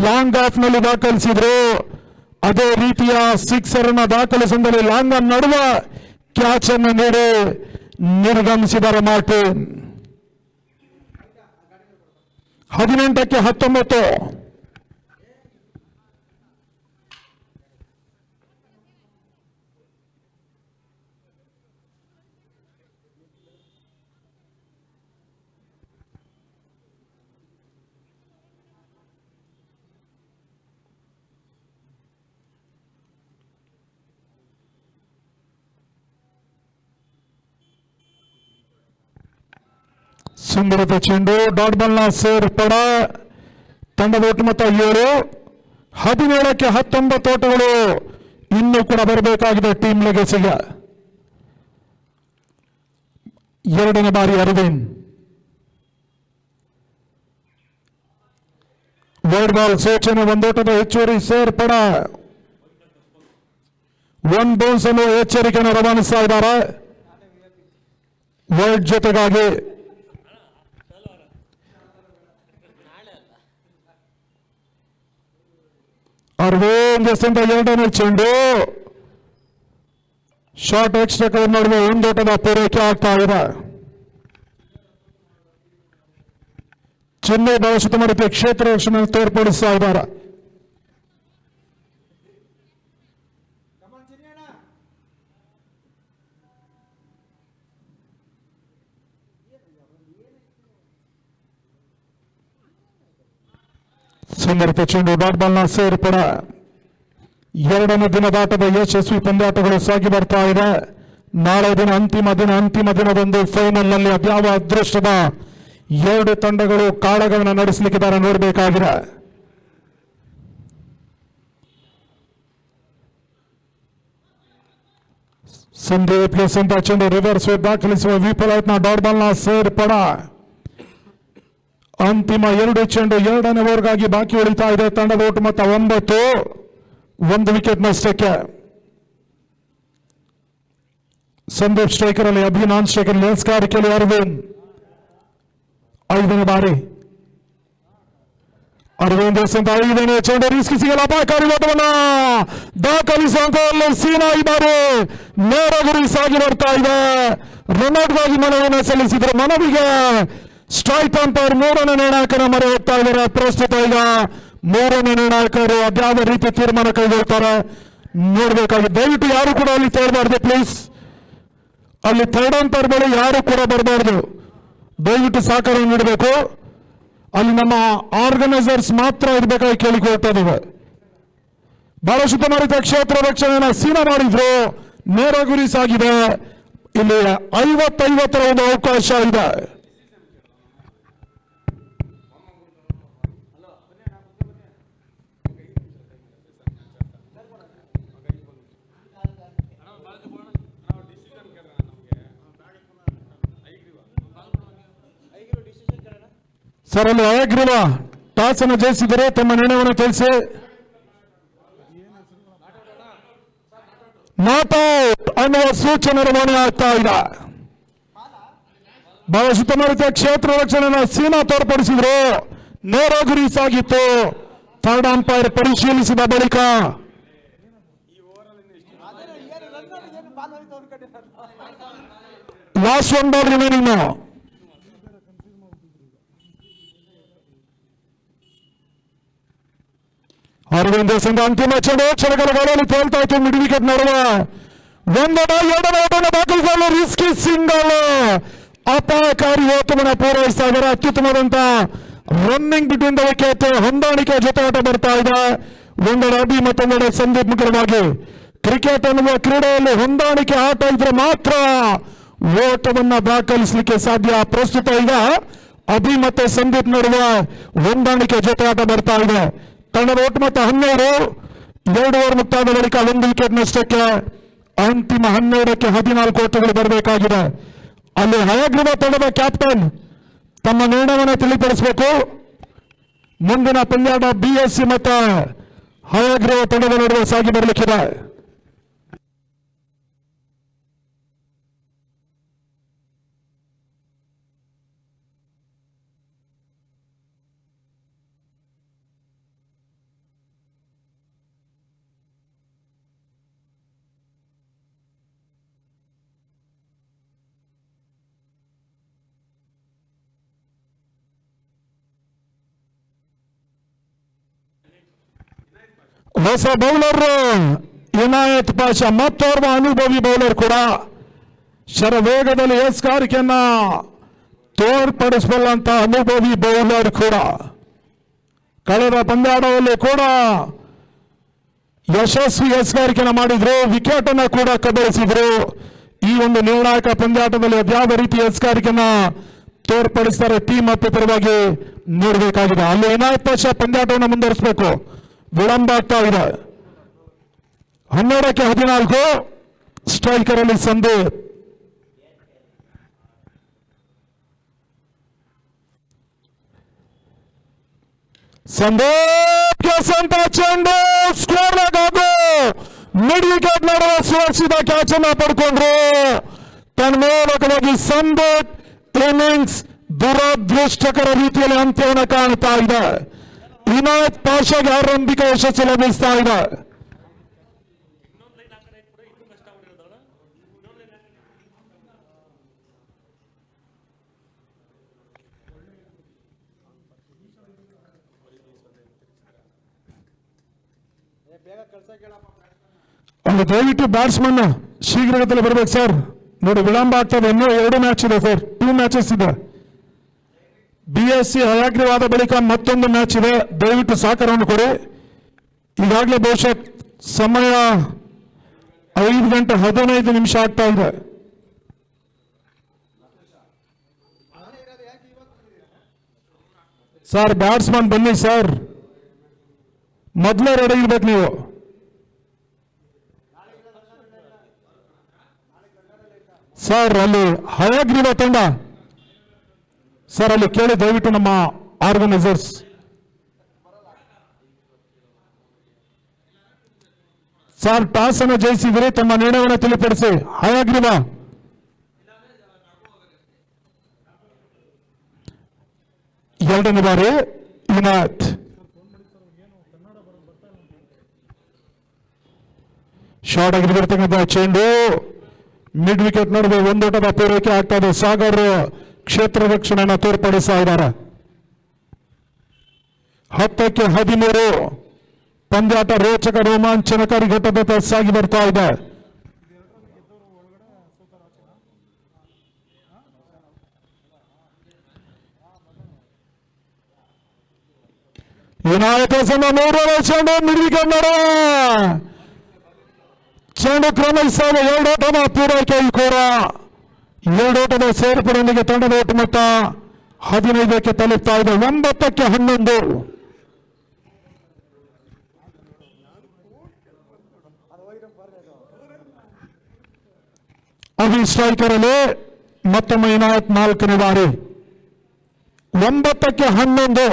ಲಾಂಗ್ ಆಫ್ ನಲ್ಲಿ ದಾಖಲಿಸಿದ್ರು. ಅದೇ ರೀತಿಯ ಸಿಕ್ಸರ್ ಅನ್ನ ದಾಖಲಿಸಿದಲ್ಲಿ ಲಾಂಗ್ ನಡುವ ಕ್ಯಾಚ್ ಅನ್ನು ನೀಡಿ ನಿರ್ಗಮಿಸಿದ್ದಾರೆ ಮಾರ್ಟಿನ್. 18-19. ಸುಂದರದ ಚೆಂಡು ಡಾಟ್ ಬಾಲ್ನ ಸೇರ್ಪಡ. ತಂಡದ ಒಟ್ಟು ಮೊತ್ತ 7. 17-19 ಓಟಗಳು ಇನ್ನೂ ಕೂಡ ಬರಬೇಕಾಗಿದೆ ಟೀಮ್ ಲೆಗಸಿಗೆ. ಎರಡನೇ ಬಾರಿ ಅರವಿಂದ್ ವೈಡ್ ಬಾಲ್ ಸೂಚನೆ. ಒಂದೋಟದ ಹೆಚ್ಚುವರಿ ಸೇರ್ಪಡ. 1 ಬೌನ್ಸ್ ಅನ್ನು ಎಚ್ಚರಿಕೆಯನ್ನು ರವಾನಿಸ್ತಾ ಇದ್ದಾರೆ ವೈಡ್ ಜೊತೆಗಾಗಿ. ಅರವಿಂದ್ ಎಸೆದ ಎರಡನೇ ಚೆಂಡು ಶಾರ್ಟ್ ಎಕ್ಸ್ಟ್ರಾ ನಡುವೆ ಒಂದೋಟದ ಪೂರೈಕೆ ಆಗ್ತಾ ಇದೆ. ಚೆನ್ನೈ ಬಹಳಷ್ಟು ಮಾಡಿದ ಕ್ಷೇತ್ರ ರಕ್ಷಣೆ ತೋರ್ಪಡಿಸ್ತಾ ಇದ್ದಾರೆ. ಸುಂದರತೆ ಚೆಂಡು ಡಾಟ್ ಬಾಲ್ನ ಸೇರ್ಪಡ. ಎರಡನೇ ದಿನದಾಟದ ಯಶಸ್ವಿ ಪಂದ್ಯಾಟಗಳು ಸಾಗಿ ಬರ್ತಾ ಇದೆ. ನಾಳೆ ದಿನ ಅಂತಿಮ ದಿನದಂದು ಫೈನಲ್ ನಲ್ಲಿ ಅದ್ಯಾವ ಅದೃಷ್ಟದ 2 ತಂಡಗಳು ಕಾಳಗವನ್ನು ನಡೆಸಲಿಕ್ಕಿದ್ದಾರೆ ನೋಡಬೇಕಾಗಿದೆ. ಸಂದೀಪ್ ಅಂತ ಚೆಂಡು ರಿವರ್ಸ್ ದಾಖಲಿಸುವ ವಿಫಲಾಯತ್ನ ಡಾಟ್ ಬಾಲ್ನ ಸೇರ್ಪಡ. ಅಂತಿಮ 2 ಚೆಂಡು ಎರಡನೇ ಓವರ್ಗಾಗಿ ಬಾಕಿ ಉಳಿತಾ ಇದೆ. ತಂಡದ ಒಟ್ಟು ಮೊತ್ತ 9. 1 ವಿಕೆಟ್ ನಷ್ಟಕ್ಕೆ. ಸಂದೀಪ್ ಸ್ಟ್ರೈಕರ್ ಅಲ್ಲಿ ಅಭಿನಾನ್ ಸ್ಟ್ರೈಕರ್ ಲೇಸ್ಕಾರಿಕೆಯಲ್ಲಿ ಅರವಿಂದ್. 5ನೇ ಬಾರಿ ಅರವಿಂದ್ ಎಸೆದ 5ನೇ ಚೆಂಡು ರಿಸ್ಕ್ ಸಿಗಲ್ಲ. ಅಪಾಯಕಾರಿ ಓಟವನ್ನ ದಾಖಲಿಸುವಂತಲ್ಲಿ ಸೀನಾ ಈ ಬಾರಿ ನೇರ ಗುರಿ ಸಾಗಿ ಬರ್ತಾ ಇದೆ. ರನ್ಔಟ್ಗಾಗಿ ಮನವಿಯನ್ನು ಸಲ್ಲಿಸಿದ್ರು. ಮನವಿಗೆ ಸ್ಟ್ರೈಕ್ ಅಂಪೈರ್ 3ನೇ ನಿರ್ಣಾಯಕನ ಮೊರೆ ಹೋಗ್ತಾ ಇದ್ದಾರೆ. ಪ್ರಸ್ತುತ ಈಗ 3ನೇ ನಿರ್ಣಾಯಕರು ಅದ್ಯಾವ ರೀತಿ ತೀರ್ಮಾನ ಕೈಗೊಳ್ತಾರೆ ನೋಡಬೇಕಾಗಿ. ದಯವಿಟ್ಟು ಯಾರು ಕೂಡ ಅಲ್ಲಿ ತೇಳಬಾರ್ದು ಪ್ಲೀಸ್. ಅಲ್ಲಿ ಥರ್ಡ್ ಅಂಪೈರ್ ಬಳಿ ಯಾರು ಕೂಡ ಬರಬಾರ್ದು. ದಯವಿಟ್ಟು ಸಹಕಾರ ನೀಡಬೇಕು. ಅಲ್ಲಿ ನಮ್ಮ ಆರ್ಗನೈಸರ್ಸ್ ಮಾತ್ರ ಇರಬೇಕಾಗಿ ಕೇಳಿಕೊಳ್ತಾ ಇದ್ದೇವೆ. ಬಹಳಷ್ಟು ಸುತ್ತಮುತ್ತ ಕ್ಷೇತ್ರ ರಕ್ಷಣೆಯನ್ನು ಸೀನಾ ಮಾಡಿದ್ರು. ನೇರ ಗುರಿ ಸಾಗಿದೆ. ಇಲ್ಲಿ 50-50 ಒಂದು ಅವಕಾಶ ಇದೆ. ಸರ್ ಅಲ್ಲಿ ಹಯಗ್ರೀವ ಟಾಸ್ ಅನ್ನು ಜಯಿಸಿದರೆ ತಮ್ಮ ನಿರ್ಣಯವನ್ನು ತಿಳಿಸಿ. ನಾಟ್ ಔಟ್ ಅನ್ನುವ ಸೂಚನೆ ರವಾನೆ ಆಗ್ತಾ ಇದೆ. ಬಹಳ ಸುತ್ತಮುತ್ತ ಕ್ಷೇತ್ರ ರಕ್ಷಣೆಯನ್ನು ಸೀನಾ ತೋರ್ಪಡಿಸಿದ್ರು. ನೇರ ಗುರಿ ಸಾಗಿತ್ತು. ಥರ್ಡ್ ಅಂಪೈರ್ ಪರಿಶೀಲಿಸಿದ ಬಳಿಕ ಲಾಸ್ಟ್ 1 ಬಾಲ್ ರಿಮೈನಿಂಗ್. ಅರವಿಂದ್ ಎಸೆದ ಅಂತಿಮ ಚೆಂಡು ಕ್ಷಣಗಳ ಗಾಳಿಯಲ್ಲಿ ತೇಲ್ತಾ ಇತ್ತು. ಮಿಡ್ ವಿಕೆಟ್ ನಡುವೆ 1 ಬಾಲ್ 2ನೇ ಓಟವನ್ನು ದಾಖಲಿಸಲು ರಿಸ್ಕಿ ಸಿಂಗಲ್. ಅಪಾಯಕಾರಿ ಓಟವನ್ನು ಪೂರೈಸ್ತಾ ಇದ್ದಾರೆ. ಅತ್ಯುತ್ತಮವಾದಂತ ರನ್ನಿಂಗ್ ಬಿಟ್ವೀನ್ ದ ವಿಕೆಟ್. ಹೊಂದಾಣಿಕೆ ಜೊತೆ ಆಟ ಬರ್ತಾ ಇದೆ. ಒಂದೆಡೆ ಅಭಿ ಮತ್ತೊಂದೆಡೆ ಸಂದೀಪ್ ಮುಖರವಾಗಿ. ಕ್ರಿಕೆಟ್ ಅನ್ನುವ ಕ್ರೀಡೆಯಲ್ಲಿ ಹೊಂದಾಣಿಕೆ ಆಟ ಇದ್ರೆ ಮಾತ್ರ ಓಟವನ್ನ ದಾಖಲಿಸಲಿಕ್ಕೆ ಸಾಧ್ಯ. ಪ್ರಸ್ತುತ ಈಗ ಅಭಿ ಮತ್ತೆ ಸಂದೀಪ್ ನಡುವೆ ಹೊಂದಾಣಿಕೆ ಜೊತೆ ಆಟ ಬರ್ತಾ ಇದೆ. ತಂಡದ ಒಟ್ಟು ಮೊತ್ತ 12. 2 ಓವರ್ ಮುಕ್ತಾಯದ ಬಳಿಕ 1 ವಿಕೆಟ್ ನಷ್ಟಕ್ಕೆ. ಅಂತಿಮ 12ಕ್ಕೆ 14 ಓಟಗಳು ಬರಬೇಕಾಗಿದೆ. ಅಲ್ಲಿ ಹಯಗ್ರೀವ ತಂಡದ ಕ್ಯಾಪ್ಟನ್ ತಮ್ಮ ನಿರ್ಣಯವನ್ನು ತಿಳಿಪಡಿಸಬೇಕು. ಮುಂದಿನ ಪಂದ್ಯಾಟ BSC ಮತ್ತು ಹಯಗ್ರೀವ ತಂಡದ ನಡುವೆ ಸಾಗಿ ಬರಲಿಕ್ಕಿದೆ. ಹೊಸ ಬೌಲರ್ ಇನಾಯತ್ ಪಾಷಾ, ಮತ್ತೋರ್ವ ಅನುಭವಿ ಬೌಲರ್ ಕೂಡ ಶರವೇಗದಲ್ಲಿ ಎಸ್ಗಾರಿಕೆಯನ್ನ ತೋರ್ಪಡಿಸಬಲ್ಲಂತ ಅನುಭವಿ ಬೌಲರ್ ಕೂಡ ಕಳೆದ ಪಂದ್ಯಾಟದಲ್ಲಿ ಕೂಡ ಯಶಸ್ವಿ ಎಸ್ಗಾರಿಕೆಯನ್ನು ಮಾಡಿದ್ರು, ವಿಕೆಟ್ ಅನ್ನ ಕೂಡ ಕಬಳಿಸಿದ್ರು. ಈ ಒಂದು ನಿರ್ಣಾಯಕ ಪಂದ್ಯಾಟದಲ್ಲಿ ಅದ್ಯಾವ ರೀತಿ ಎಸ್ಗಾರಿಕೆಯನ್ನ ತೋರ್ಪಡಿಸ್ತಾರೆ ಟೀಮ್ ಅಪ್ ಪರವಾಗಿ ನೋಡಬೇಕಾಗಿದೆ. ಅಲ್ಲಿ ಇನಾಯತ್ ಪಾಷಾ ಪಂದ್ಯಾಟವನ್ನು ಮುಂದುವರಿಸಬೇಕು, ವಿಳಂಬ ಆಗ್ತಾ ಇದೆ. 12ಕ್ಕೆ 14 ಸ್ಟ್ರೈಕರ್ ಅಲ್ಲಿ ಸಂದೀಪ್. ಸಂದೇಶ ಚೆಂಡು ಸ್ಕೋರ್ ಹಾಗೂ ಮಿಡ್ ವಿಕೆಟ್ ನಡುವ ಸುರಕ್ಷಿತ ಕ್ಯಾಚ್ ಅನ್ನ ಪಡ್ಕೊಂಡ್ರು. ತನ್ಮೂಲಕವಾಗಿ ಸಂದೀಪ್ ಇನ್ನಿಂಗ್ಸ್ ದುರದೃಷ್ಟಕರ ರೀತಿಯಲ್ಲಿ ಅಂತ್ಯವನ್ನು ಕಾಣ್ತಾ ಇದೆ. ಇನಾಯತ್ ಪಾಷಾಗೆ ಆರಂಭಿಕ ಯಶಸ್ಸು ಲಭಿಸ್ತಾ ಇದೆ. ಒಂದು ದಯವಿಟ್ಟು ಬ್ಯಾಟ್ಸ್ಮನ್ ಶೀಘ್ರಗತಿಯಲ್ಲಿ ಬರ್ಬೇಕು ಸರ್. ನೋಡಿ ವಿಳಂಬ ಆಗ್ತದೆ, ಇನ್ನೂ 2 ಮ್ಯಾಚ್ ಇದೆ ಸರ್, 2 ಮ್ಯಾಚಸ್ ಇದೆ. BSc ಹಯಾಗ್ರೀವಾದ ಬಳಿಕ ಮತ್ತೊಂದು ಮ್ಯಾಚ್ ಇದೆ, ದಯವಿಟ್ಟು ಸಹಕಾರವನ್ನು ಕೊಡಿ. ಈಗಾಗಲೇ ಬಹುಶಃ ಸಮಯ 5:15 ಆಗ್ತಾ ಇದೆ. ಸರ್ ಬ್ಯಾಟ್ಸ್ಮನ್ ಬನ್ನಿ ಸರ್, ಮೊದಲೇ ರೆಡಿ ಇರ್ಬೇಕು ನೀವು. ಸರ್ ಅಲ್ಲಿ ಹಯಾಗ್ರೀವ ತಂಡ ಸರ್ ಅಲ್ಲಿ ಕೇಳಿ ದಯವಿಟ್ಟು ನಮ್ಮ ಆರ್ಗನೈಸರ್ಸ್. ಸರ್ ಟಾಸ್ ಅನ್ನು ಜಯಿಸಿದರೆ ತಮ್ಮ ನಿರ್ಣಯವನ್ನು ತಿಳಿಪಡಿಸಿ. ಹಯಾಗ್ರೀವ ಎರಡನೇ ಬಾರಿ ಇನಾಯತ್. ಶಾರ್ಟ್ ಆಗಿರ್ತಕ್ಕಂಥ ಚೆಂಡು ಮಿಡ್ ವಿಕೆಟ್ ನಡುವೆ ಒಂದೋಟದ ಪೂರೈಕೆ ಆಗ್ತಾ ಇದೆ. ಸಾಗರ್ ಕ್ಷೇತ್ರ ರಕ್ಷಣೆಯನ್ನು ತೋರ್ಪಡಿಸ್ತಾ ಇದ್ದಾರೆ. 10ಕ್ಕೆ 13 ಪಂದ್ಯಾಟ ರೋಚಕ ರೋಮಾಂಚನಕಾರಿ ಘಟ್ಟದತ್ತ ಸಾಗಿ ಬರ್ತಾ ಇದೆ. ಇನಾಯತ್ ಚೆಂಡು ಮಿಡ್ ವಿಕೆಟ್ ನಡುವೆ ಚೆಂಡು ಕ್ರಮಿಸ್ತಾ ಇದೆ. 2 ಓಟದ ಪೂರೈಕೆ ಕೂಡ 2 ಓಟದ ಸೇರ್ಪಡೆಯೊಂದಿಗೆ ತಂಡದ ಒಟ್ಟು ಮೊತ್ತ 15ಕ್ಕೆ ತಲುಪ್ತಾ ಇದೆ. 9ಕ್ಕೆ 11 ಅಭಿ ಸ್ಟ್ರೈಕರ್ ಅಲ್ಲಿ ಮತ್ತೊಮ್ಮೆ ಇನಾಯತ್ 4ನೇ ಬಾರಿ. 9ಕ್ಕೆ 11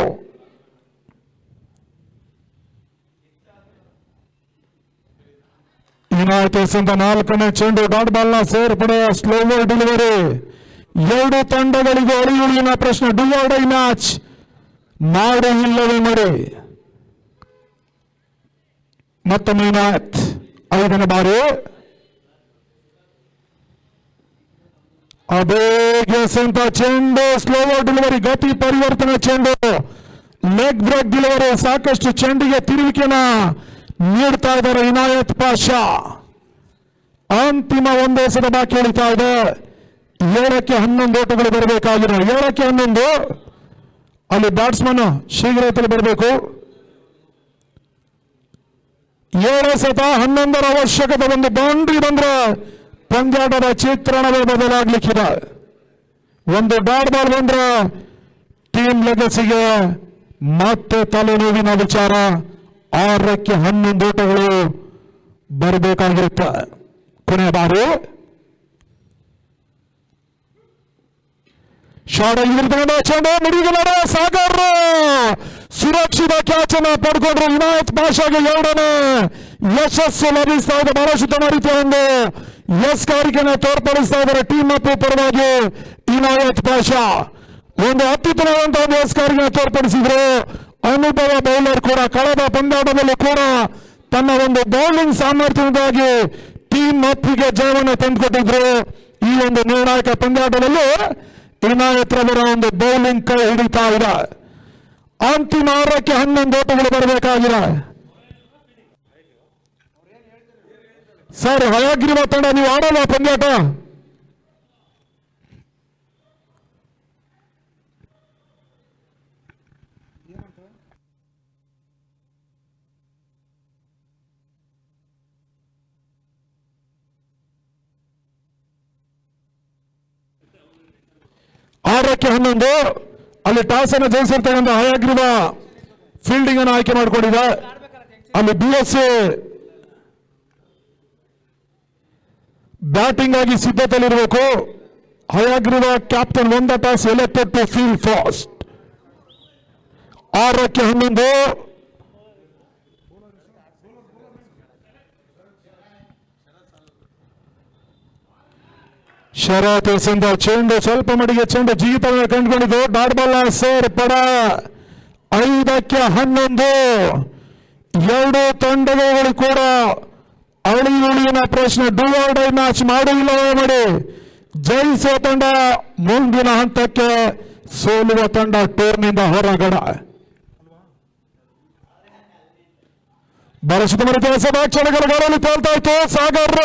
ಇನಾಯತ್ ಎಸೆದ 4ನೇ ಚೆಂಡು ಡಾಟ್ ಬಾಲ್ ನ ಸೇರ್ಪಡೆಯ ಸ್ಲೋ ಬಾಲ್ ಡೆಲಿವರಿ. 2 ತಂಡಗಳಿಗೆ ಅಳಿಯುಳಿನ ಪ್ರಶ್ನೆ, ಡು ಆರ್ ಡೈ ಮ್ಯಾಚ್, ಮಾಡಿ ಇಲ್ಲವೇ ಮಾಡಿ. ಮತ್ತೊಮ್ಮೆ ಇನಾಯತ್ 5ನೇ ಬಾರಿ. ಅಬೇಗೆ ಎಸೆದ ಚೆಂಡು ಸ್ಲೋ ಬಾಲ್ ಡೆಲಿವರಿ, ಗತಿ ಪರಿವರ್ತನೆ ಚೆಂಡು, ಲೆಗ್ ಬ್ರೇಕ್ ಡೆಲಿವರಿ. ಸಾಕಷ್ಟು ಚೆಂಡಿಗೆ ತಿರುವಿಕೆನ ನೀಡ್ತಾ ಇದ್ದಾರೆ ಇನಾಯತ್ ಪಾಷಾ. ಅಂತಿಮ 1 ಎಸೆದ ಬಾಕಿ ಉಳಿತಾ ಇದೆ. 7ಕ್ಕೆ 11 ಓಟಗಳು ಬರಬೇಕಾಗಿದೆ. 7ಕ್ಕೆ 11 ಅಲ್ಲಿ ಬ್ಯಾಟ್ಸ್ಮನ್ ಶೀಘ್ರದಲ್ಲಿ ಬರಬೇಕು. 7 ಎಸೆತ 11ರ ಅವಶ್ಯಕತೆ. ಒಂದು ಬೌಂಡ್ರಿ ಬಂದ್ರೆ ಪಂದ್ಯಾಟದ ಚಿತ್ರಣವೇ ಬದಲಾಗ್ಲಿಕ್ಕಿದೆ. ಒಂದು ಡಾಟ್ ಬಾಲ್ ಬಂದ್ರೆ ಟೀಮ್ ಲೆಗಸಿಗೆ ಮತ್ತೆ ತಲೆನೋವಿನ ವಿಚಾರ. 6ಕ್ಕೆ 11 ಓಟಗಳು ಬರಬೇಕಾಗಿರುತ್ತೆ. ಕೊನೆಯ ಬಾರಿ ಶಾರ್ಟ್ ಆಗಿರ್ತಕ್ಕಂಥ ಚೆಂಡು ಮಿಡಿಗೆ ನಡುವೆ ಸಾಗರ್ ಸುರಕ್ಷಿತ ಕ್ಯಾಚ್ ಅನ್ನು ಪಡ್ಕೊಂಡ್ರು. ಇನಾಯತ್ ಪಾಷಾಗೆ 2ನೇ ಯಶಸ್ಸು ಲಭಿಸ್ತಾ ಇದೆ. ಬಹಳಷ್ಟು ಉತ್ತಮ ರೀತಿಯ ಒಂದು ಎಸ್ಗಾರಿಕೆಯನ್ನು ತೋರ್ಪಡಿಸ್ತಾ ಇದ್ದಾರೆ ಟೀಮ್ ಅಪ್ ಪರವಾಗಿ ಇನಾಯತ್ ಪಾಷಾ. ಒಂದು ಅತ್ಯುತ್ತಮವಾದಂತಹ ಒಂದು ಎಸ್ಗಾರಿಕೆಯನ್ನು ತೋರ್ಪಡಿಸಿದ್ರು. ಅನುಭವ ಬೌಲರ್ ಕೂಡ ಕಳೆದ ಪಂದ್ಯಾಟದಲ್ಲಿ ಕೂಡ ತನ್ನ ಒಂದು ಬೌಲಿಂಗ್ ಸಾಮರ್ಥ್ಯದಿಂದಾಗಿ ಟೀಮ್ ಅಪ್ಪಿಗೆ ಜಯವನ್ನು ತಂದುಕೊಟ್ಟಿದ್ರು. ಈ ಒಂದು ನಿರ್ಣಾಯಕ ಪಂದ್ಯಾಟದಲ್ಲಿ ಇನಾಯತ್ ರವರ ಒಂದು ಬೌಲಿಂಗ್ ಕೈ ಹಿಡಿತಾ ಇದೆ. ಅಂತಿಮ 6ಕ್ಕೆ 11 ಓಟಗಳು ಬರಬೇಕಾಗಿದೆ. ಸರ್ ಹಯಾಗ್ರೀವ ತಂಡ ನೀವು ಆಡೋಲ್ಲ ಪಂದ್ಯಾಟ? ಆರಕ್ಕೆ 11 ಅಲ್ಲಿ ಟಾಸ್ ಅನ್ನು ಜಯಿಸಿರ್ತಕ್ಕಂಥ ಹಯಾಗ್ರೀವ ಫೀಲ್ಡಿಂಗ್ ಅನ್ನು ಆಯ್ಕೆ ಮಾಡಿಕೊಂಡಿದೆ. ಅಲ್ಲಿ BSC ಬ್ಯಾಟಿಂಗ್ ಆಗಿ ಸಿದ್ಧತೆಯಲ್ಲಿರಬೇಕು. Hayagriva captain won the toss elected to field first. 6ಕ್ಕೆ 11 ಶರತ್ ಎಸೆದ ಚೆಂಡು ಸ್ವಲ್ಪ ಮಟ್ಟಿಗೆ ಚೆಂಡು ಜಿಗಿತವನ್ನು ಕಂಡುಕೊಂಡಿದ್ದು ಡಾಟ್ ಬಾಲ್ ಸೇರ್ಪಡ. 5ಕ್ಕೆ 11 ಎರಡು ತಂಡಗಳು ಕೂಡ ಅಳಿಯುಳಿನ ಪ್ರಶ್ನೆ ಡೂ ಆರ್ ಡೈ ಮ್ಯಾಚ್ ಮಾಡುವುದಿಲ್ಲವೇ ಮಾಡಿ ಜಯಿಸುವ ತಂಡ ಮುಂದಿನ ಹಂತಕ್ಕೆ, ಸೋಲುವ ತಂಡ ಟೂರ್ನಿಯಿಂದ ಹೊರಗಡೆ. ಬಹಳಷ್ಟು ಮರುತ್ಯಾಸದ ಕ್ಷಣಗಳ ಗಾಳಿಯಲ್ಲಿ ತೇಲ್ತಾ ಇತ್ತು. ಸಾಗರ್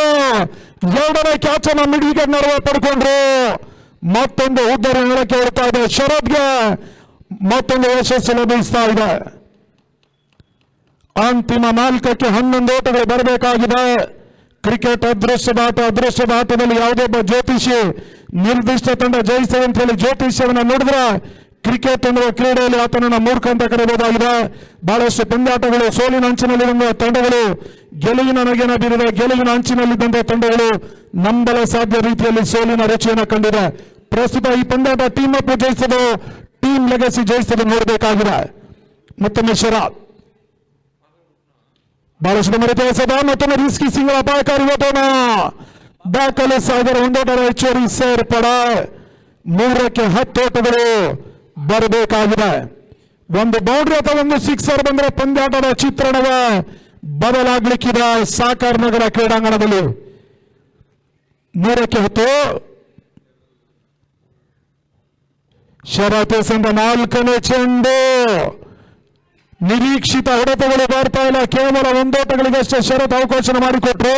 2ನೇ ಕ್ಯಾಚ್ ಅನ್ನು ಮಿಡ್ ವಿಕೆಟ್ ನಡುವೆ ಪಡ್ಕೊಂಡ್ರು. ಮತ್ತೊಂದು ಉದ್ಧಾರ ನೆಲಕ್ಕೆ ಹೊಡ್ತಾ ಇದೆ. ಶರತ್ಗೆ ಮತ್ತೊಂದು ಯಶಸ್ಸು ಲಭಿಸ್ತಾ ಇದೆ. ಅಂತಿಮ 4ಕ್ಕೆ 11 ಓಟಗಳು ಬರಬೇಕಾಗಿದೆ. ಕ್ರಿಕೆಟ್ ಅದೃಷ್ಟದ ಆಟದಲ್ಲಿ ಯಾವುದೇ ಒಬ್ಬ ಜ್ಯೋತಿಷಿ ನಿರ್ದಿಷ್ಟ ತಂಡ ಜಯಿಸ್ತದೆ ಅಂತ ಹೇಳಿ ಜ್ಯೋತಿಷ್ಯವನ್ನು ನೋಡಿದ್ರೆ ಕ್ರಿಕೆಟ್ ಎನ್ನುವ ಕ್ರೀಡೆಯಲ್ಲಿ ಆತನನ್ನು ಮೂರ್ಖ ಅಂತ ಕರೆಯಬಹುದಾಗಿದೆ. ಬಹಳಷ್ಟು ಪಂದ್ಯಾಟಗಳು ಸೋಲಿನ ಅಂಚಿನಲ್ಲಿರುವ ತಂಡಗಳು, ಗೆಲುವಿನ ನಗೆನ ಬೀರಿದ ಗೆಲುವಿನ ಅಂಚಿನಲ್ಲಿದ್ದಂತಹ ತಂಡಗಳು ನಂಬಲ ಸಾಧ್ಯ ರೀತಿಯಲ್ಲಿ ಸೋಲಿನ ರುಚಿಯನ್ನು ಕಂಡಿದೆ. ಪ್ರಸ್ತುತ ಈ ಪಂದ್ಯಾಟ ಟೀಮ್ ಅಪ್ ಜಯಿಸೋದು, ಟೀಮ್ ಲೆಗಸಿ ಜಯಿಸೋದು ನೋಡಬೇಕಾಗಿದೆ. ಮತ್ತೊಮ್ಮೆ ಶರತ್ ಬಹಳಷ್ಟು ಮರುತ್ಯಾಸದ ಮತ್ತೊಮ್ಮೆ ರಿಸ್ಕಿ ಸಿಂಗಲ್ ಅಪಾಯಕಾರಿ ಓಟನ ದಾಖಲೆ. ಸಾಗರ ಒಂದೋಟದ ಹೆಚ್ಚುವರಿ ಸೇರ್ಪಡ. 3ಕ್ಕೆ 10 ಓಟಗಳು ಬರಬೇಕಾಗಿದೆ. ಒಂದು ಬೌಂಡ್ರಿ ಅಥವಾ ಒಂದು ಸಿಕ್ಸರ್ ಬಂದ್ರೆ ಪಂದ್ಯಾಟದ ಚಿತ್ರಣವೇ ಬದಲಾಗ್ಲಿಕ್ಕಿದೆ ಸಾಕಾರ್ ನಗರ ಕ್ರೀಡಾಂಗಣದಲ್ಲಿ. 3ಕ್ಕೆ 10 ಶರತ್ ಎಸೆದ 4ನೇ ಚೆಂಡು. ನಿರೀಕ್ಷಿತ ಹೊಡೆತಗಳು ಬರ್ತಾ ಇಲ್ಲ. ಕೇವಲ 1 ಓಟಗಳಿಗಷ್ಟೇ ಶರತ್ ಅವಕಾಶ ಮಾಡಿಕೊಟ್ರು.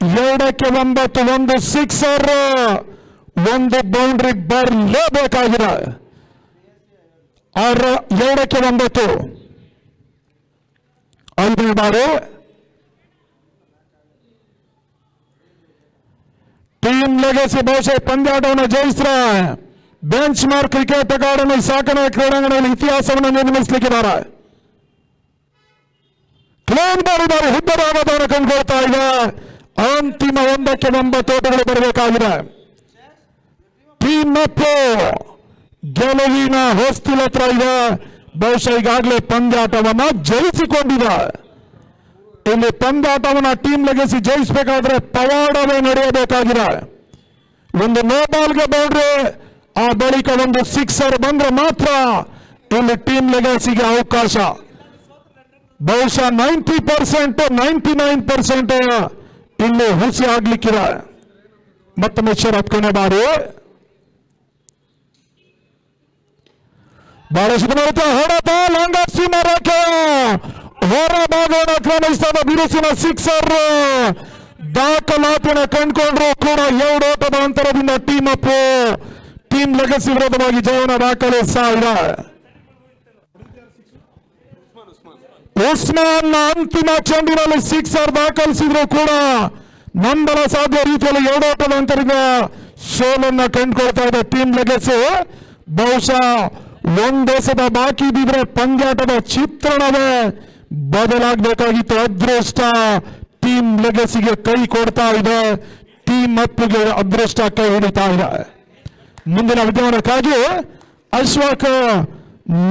2ಕ್ಕೆ 9 ಒಂದು ಸಿಕ್ಸರ್, ಒಂದು ಬೌಂಡ್ರಿ ಬರಲೇಬೇಕಾಗಿದೆ. 2ಕ್ಕೆ 9 5ನೇ ಬಾರಿ ಟೀಮ್ ಲೆಗಸಿ ಬಹುಶಃ ಪಂದ್ಯಾಟವನ್ನು ಜಯಿಸಿದ್ರೆ ಬೆಂಚ್ ಮಾರ್ಕ್ ಕ್ರಿಕೆಟ್ ಅಕಾಡೆಮಿ ಸಾಕಣೆ ಕ್ರೀಡಾಂಗಣದಲ್ಲಿ ಇತಿಹಾಸವನ್ನು ನಿರ್ಮಿಸಲಿಕ್ಕಿದ್ದಾರೆ. ಕ್ಲೀನ್ ಬಾರಿದ್ದಾರೆ, ಹುದ್ದರಾಗದವನ್ನು ಕಂಡುಕೊಳ್ತಾ ಇದೆ. ಅಂತಿಮ 1ಕ್ಕೆ 9 ಓಟಗಳು ಬರಬೇಕಾಗಿದೆ. ಟೀಮ್ ಅಪ್ ಗೆಲುವಿನ ಹೊಸ್ತಿಲ ಹತ್ರ ಇದೆ. ಬಹುಶಃ ಈಗಾಗಲೇ ಪಂದ್ಯಾಟವನ್ನ ಜಯಿಸಿಕೊಂಡಿದೆ. ಇಲ್ಲಿ ಪಂದ್ಯಾಟವನ್ನ ಟೀಮ್ ಲೆಗಸಿ ಜಯಿಸಬೇಕಾದ್ರೆ ಪವಾಡವೇ ನಡೆಯಬೇಕಾಗಿದೆ. ಒಂದು ನೋ ಬಾಲ್ಗೆ ಬೌಂಡ್ರಿ, ಆ ಬಳಿಕ ಒಂದು ಸಿಕ್ಸರ್ ಬಂದ್ರೆ ಮಾತ್ರ ಇಲ್ಲಿ ಟೀಮ್ ಲೆಗಸಿಗೆ ಅವಕಾಶ. ಬಹುಶಃ 90% 99% ಇಲ್ಲಿ ಹುಸಿ ಆಗ್ಲಿಕ್ಕಿದೆ. ಮತ್ತೊಮ್ಮೆ ಶರತ್ ಕೊನೆ ಬಾರಿ ಬಹಳಷ್ಟು ಹೊಡೆತ ಲಾಂಗ ಸೀಮರಕ್ಕೆ ಹೊರ ಭಾಗವನ್ನು ಕ್ರಮಿಸಿದ ಬಿರುಸಿನ ಸಿಕ್ಸರ್. ದಾಖಲಾತಿನ ಕಂಡುಕೊಂಡ್ರು ಕೂಡ 2 ಓಟದ ಅಂತರದಿಂದ ಟೀಮ್ ಅಪ್ ಟೀಮ್ ಲೆಗಸಿ ವಿರೋಧವಾಗಿ ಜಯವನ್ನು ದಾಖಲಿಸ್ತಾ ಇದೆ. ಉಸ್ಮಾನ್ ಅಂತಿಮ ಚೆಂಡಿನಲ್ಲಿ ಸಿಕ್ಸರ್ ದಾಖಲಿಸಿದ್ರು ಕೂಡ ನಂಬಲ ಸಾಧ್ಯ ರೀತಿಯಲ್ಲಿ 2 ಓಟದ ಅಂತರದಿಂದ ಸೋಲನ್ನ ಕಂಡುಕೊಳ್ತಾ ಇದೆ ಟೀಮ್ ಲೆಗಸಿ. ಬಹುಶಃ ಒಂದೆಸೆದ ಬಾಕಿ ಬಿದ್ರೆ ಪಂದ್ಯಾಟದ ಚಿತ್ರಣವೇ ಬದಲಾಗಬೇಕಾಗಿತ್ತು. ಅದೃಷ್ಟ ಟೀಮ್ ಲೆಗಸಿಗೆ ಕೈ ಕೊಡ್ತಾ ಇದೆ. ಟೀಮ್ ಅಪ್ಗೆ ಅದೃಷ್ಟ ಕೈ ಹಿಡಿತಾ ಇದೆ. ಮುಂದಿನ ವಿದ್ಯಮಾನಕ್ಕಾಗಿ ಅಶ್ವಾಕ್